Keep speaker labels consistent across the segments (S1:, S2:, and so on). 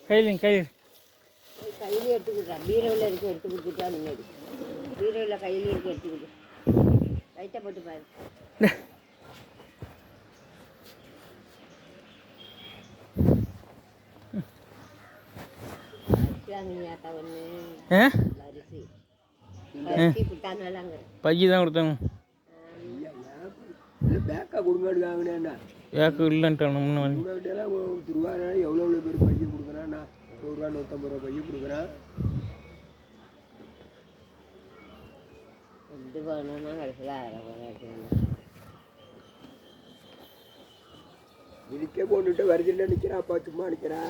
S1: கையில் கையில்
S2: கையில் எடுத்துக்கிட்டா பீரோவில் இருக்கு எடுத்து கொடுத்துட்டா முன்னாடி பீரோவில் கையில் இருக்கு எடுத்துக்கிட்டு லைட்டாக போட்டு பாரு
S1: பையி தான் கொடுத்தாங்க
S3: பேக்கா கொடுங்க
S1: ஏக்கு இல்லைன்ட்டான்
S3: எவ்வளோ பேர் பையன் கொடுக்குறான் நான் 100 ரூபா 150 ரூபா பையன் கொடுக்குறான்
S2: இது பண்ணணும்னா கடைசியில் 1000
S3: இதுக்கே போட்டுட்டு வருதுன்னு நிற்கிறா அப்பா சும்மா நிற்கிறா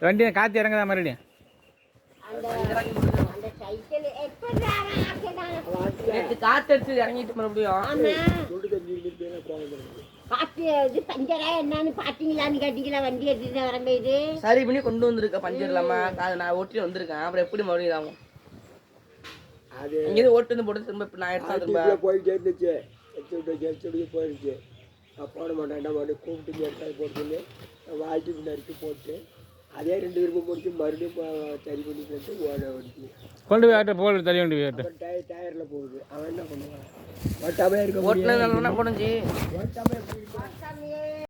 S1: வண்டி காற்று இறங்குதா மறுபடியும்
S4: காற்று எடுத்து இறங்கிட்டு மறுபடியும்
S2: என்னன்னு பாத்தீங்களான்னு கேட்டீங்களா வண்டி எடுத்துட்டு வரம்போது
S4: சரி பண்ணி கொண்டு வந்திருக்கேன் பஞ்சர் இல்லாம நான் ஓட்டிட்டு வந்திருக்கேன் அப்புறம் எப்படி மறுபடியும் ஆகும்
S3: அது
S4: இங்கேருந்து ஓட்டு வந்து போட்டு திரும்ப நான் எடுத்து
S3: போயிட்டே இருந்துச்சு போயிடுச்சு போட மாட்டேன்டா மறுபடியும் கூப்பிட்டு எடுத்தால் போட்டு வாழ்த்து நறுக்கி போட்டு அதே 2 விருப்பம் முடிச்சு மறுபடியும் சரி பண்ணிட்டு ஓட ஓடிச்சு
S1: கொண்டு போய் ஆட்ட போடு தள்ளி கொண்டு போய் ஆட்ட
S3: டயரில் போகுது அவன் என்ன பண்ணுவான் ஓட்டாமே இருக்க
S4: ஓட்டினா முடிஞ்சு
S3: ஓட்டாமே